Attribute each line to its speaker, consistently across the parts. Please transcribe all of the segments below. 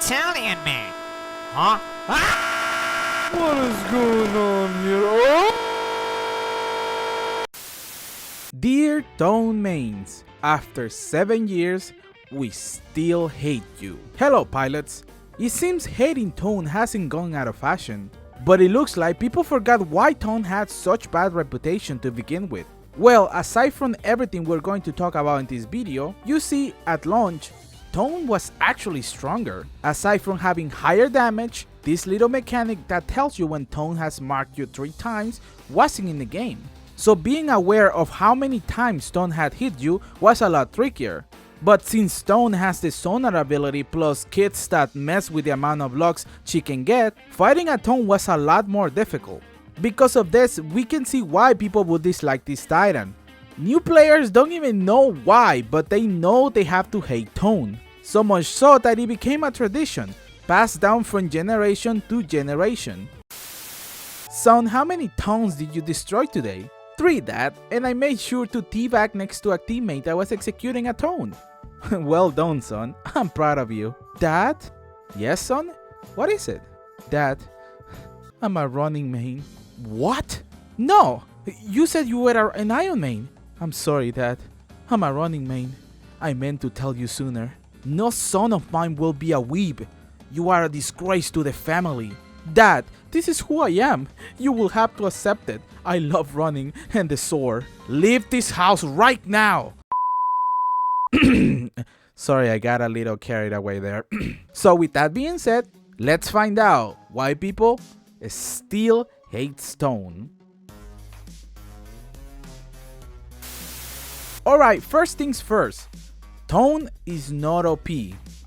Speaker 1: Italian man. Huh? Ah!
Speaker 2: What is going on here? Oh! Dear Tone Mains, after 7 years, we still hate you. Hello pilots. It seems hating Tone hasn't gone out of fashion, but it looks like people forgot why Tone had such bad reputation to begin with. Well, aside from everything we're going to talk about in this video, you see, at launch, Tone was actually stronger. Aside from having higher damage, this little mechanic that tells you when Tone has marked you 3 times wasn't in the game. So being aware of how many times Tone had hit you was a lot trickier. But since Tone has the sonar ability plus kits that mess with the amount of locks she can get, fighting a Tone was a lot more difficult. Because of this, we can see why people would dislike this Titan. New players don't even know why, but they know they have to hate Tone. So much so that it became a tradition, passed down from generation to generation. Son, how many Tones did you destroy today? 3, Dad, and I made sure to teabag next to a teammate that was executing a Tone. Well done, son. I'm proud of you. Dad? Yes, son? What is it? Dad, I'm a running main. What? No! You said you were an Iron main. I'm sorry, Dad. I'm a running main. I meant to tell you sooner. No son of mine will be a weeb. You are a disgrace to the family. Dad, this is who I am. You will have to accept it. I love running and the sword. Leave this house right now! Sorry, I got a little carried away there. So with that being said, let's find out why people still hate Tone. Alright, first things first. Tone is not OP.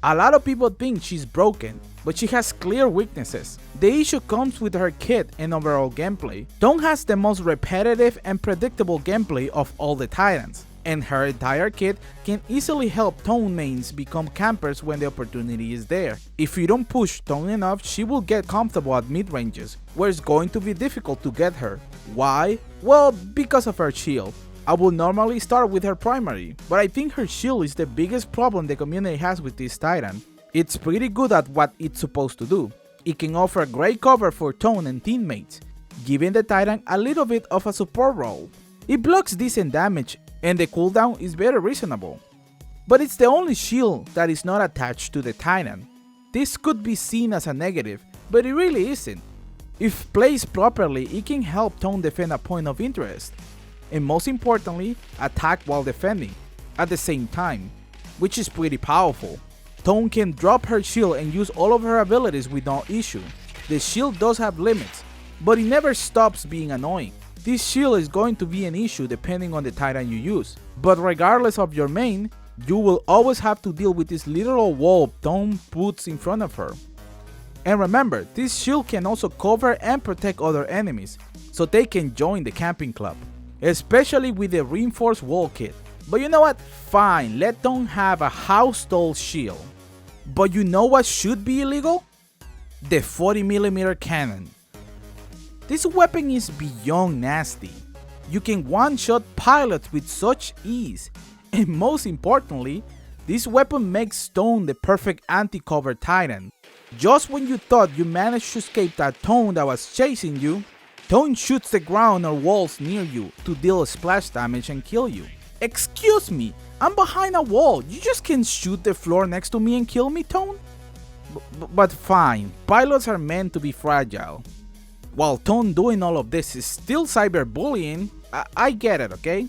Speaker 2: A lot of people think she's broken, but she has clear weaknesses. The issue comes with her kit and overall gameplay. Tone has the most repetitive and predictable gameplay of all the Titans, and her entire kit can easily help Tone mains become campers when the opportunity is there. If you don't push Tone enough, she will get comfortable at mid-ranges, where it's going to be difficult to get her. Why? Well, because of her shield. I will normally start with her primary, but I think her shield is the biggest problem the community has with this Titan. It's pretty good at what it's supposed to do. It can offer great cover for Tone and teammates, giving the Titan a little bit of a support role. It blocks decent damage, and the cooldown is very reasonable. But it's the only shield that is not attached to the Titan. This could be seen as a negative, but it really isn't. If placed properly, it can help Tone defend a point of interest, and most importantly, attack while defending at the same time, which is pretty powerful. Tone can drop her shield and use all of her abilities with no issue. The shield does have limits, but it never stops being annoying. This shield is going to be an issue depending on the Titan you use, but regardless of your main, you will always have to deal with this literal wall Tone puts in front of her. And remember, this shield can also cover and protect other enemies, so they can join the camping club, especially with the reinforced wall kit. But you know what? Fine, let Tone have a house-style shield. But you know what should be illegal? The 40mm cannon. This weapon is beyond nasty. You can one-shot pilots with such ease, and most importantly, this weapon makes Tone the perfect anti-cover Titan. Just when you thought you managed to escape that Tone that was chasing you, Tone shoots the ground or walls near you to deal splash damage and kill you. Excuse me, I'm behind a wall, you just can't shoot the floor next to me and kill me, Tone? But fine, pilots are meant to be fragile. While Tone doing all of this is still cyberbullying, I get it, okay?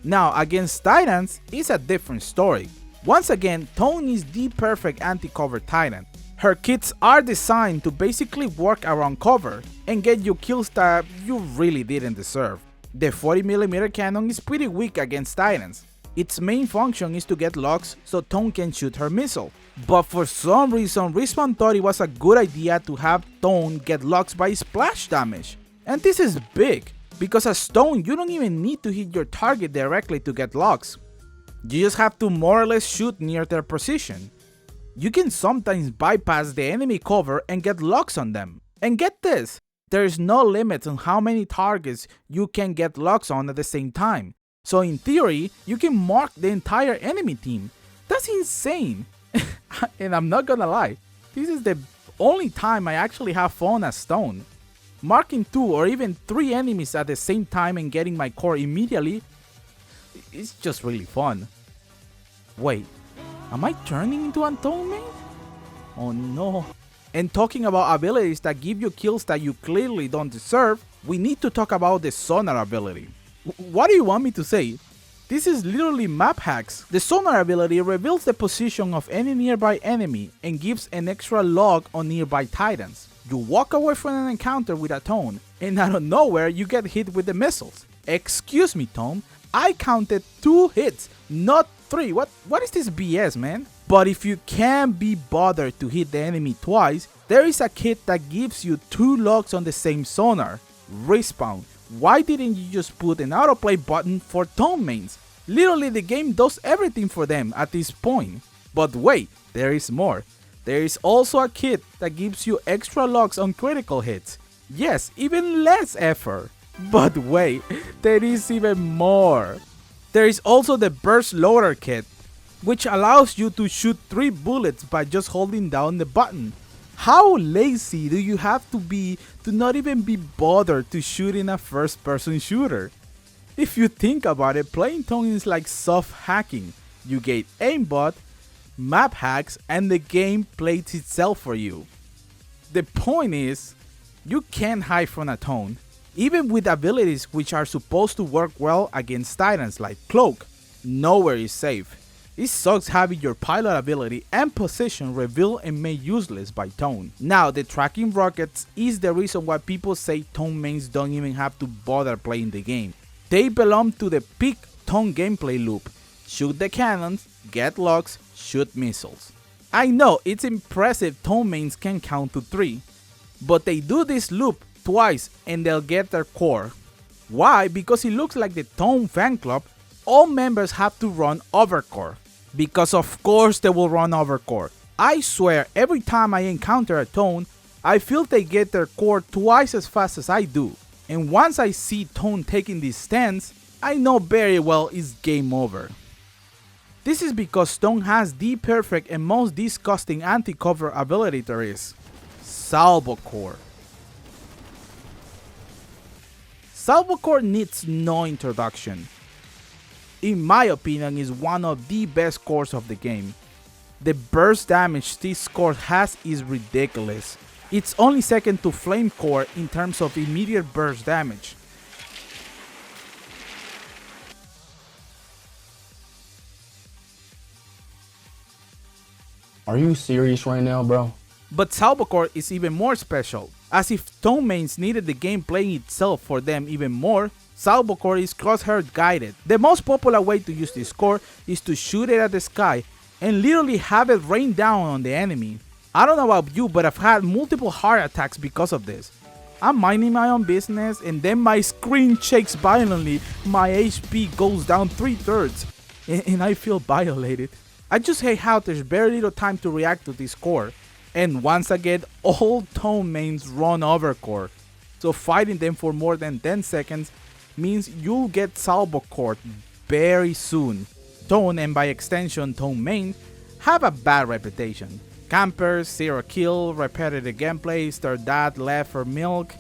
Speaker 2: Now against Titans, it's a different story. Once again, Tone is the perfect anti-cover Titan. Her kits are designed to basically work around cover and get you kills that you really didn't deserve. The 40mm cannon is pretty weak against Titans. Its main function is to get locks so Tone can shoot her missile. But for some reason, Respawn thought it was a good idea to have Tone get locks by splash damage. And this is big, because as Tone you don't even need to hit your target directly to get locks. You just have to more or less shoot near their position. You can sometimes bypass the enemy cover and get locks on them. And get this, there is no limit on how many targets you can get locks on at the same time. So in theory, you can mark the entire enemy team. That's insane. And I'm not gonna lie, This is the only time I actually have fun as Stone. Marking 2 or even 3 enemies at the same time and getting my core immediately, it's just really fun. Wait, am I turning into a Tone main? Oh no. And talking about abilities that give you kills that you clearly don't deserve, we need to talk about the sonar ability. What do you want me to say? This is literally map hacks. The sonar ability reveals the position of any nearby enemy and gives an extra log on nearby titans. You walk away from an encounter with a Tone, and out of nowhere you get hit with the missiles. Excuse me, Tone, I counted 2 hits, not 3. What is this BS, man? But if you can't be bothered to hit the enemy twice, there is a kit that gives you 2 logs on the same sonar. Respawn. Why didn't you just put an autoplay button for Tone mains? Literally the game does everything for them at this point. But wait, there is more. There is also a kit that gives you extra logs on critical hits. Yes, even less effort. But wait, there is even more. There is also the burst loader kit, which allows you to shoot 3 bullets by just holding down the button. How lazy do you have to be to not even be bothered to shoot in a first-person shooter? If you think about it, playing Tone is like soft hacking. You get aimbot, map hacks, and the game plays itself for you. The point is, you can't hide from a Tone. Even with abilities which are supposed to work well against titans like Cloak, nowhere is safe. It sucks having your pilot ability and position revealed and made useless by Tone. Now, the tracking rockets is the reason why people say Tone mains don't even have to bother playing the game. They belong to the peak Tone gameplay loop. Shoot the cannons, get logs, shoot missiles. I know it's impressive Tone mains can count to 3, but they do this loop twice and they'll get their core. Why? Because it looks like the Tone fan club, all members have to run overcore. Because of course they will run overcore. I swear every time I encounter a Tone, I feel they get their core twice as fast as I do. And once I see Tone taking this stance, I know very well it's game over. This is because Tone has the perfect and most disgusting anti-cover ability there is. Salvo Core. Salvo Core needs no introduction. In my opinion, is one of the best cores of the game. The burst damage this core has is ridiculous. It's only second to Flame Core in terms of immediate burst damage.
Speaker 3: Are you serious right now, bro?
Speaker 2: But Salvo Core is even more special, as if Tone mains needed the game playing itself for them even more. Salvo Core is crosshair guided. The most popular way to use this core is to shoot it at the sky and literally have it rain down on the enemy. I don't know about you, but I've had multiple heart attacks because of this. I'm minding my own business and then my screen shakes violently, my HP goes down 3/3 and I feel violated. I just hate how there's very little time to react to this core. And once again, all Tone mains run overcore. So fighting them for more than 10 seconds means you'll get Salvo Core very soon. Tone, and by extension Tone main, have a bad reputation. Campers, zero kill, repetitive gameplay, stir that, left for milk.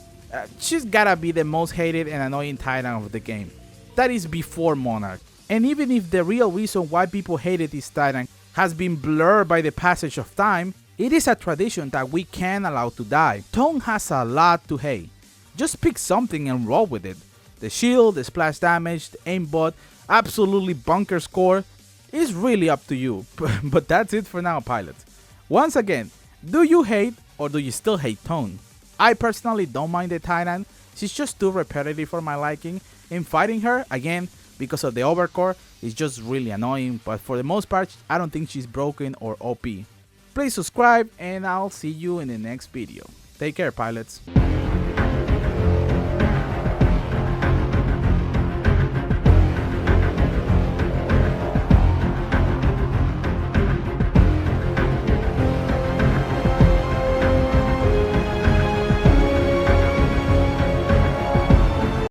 Speaker 2: She's gotta be the most hated and annoying titan of the game. That is before Monarch. And even if the real reason why people hated this titan has been blurred by the passage of time, it is a tradition that we can't allow to die. Tone has a lot to hate. Just pick something and roll with it. The shield, the splash damage, the aimbot, absolutely bunker score. It's really up to you. But that's it for now, pilots. Once again, do you hate or do you still hate Tone? I personally don't mind the Titan. She's just too repetitive for my liking. And fighting her, again, because of the overcore, is just really annoying. But for the most part, I don't think she's broken or OP. Please subscribe and I'll see you in the next video. Take care, pilots.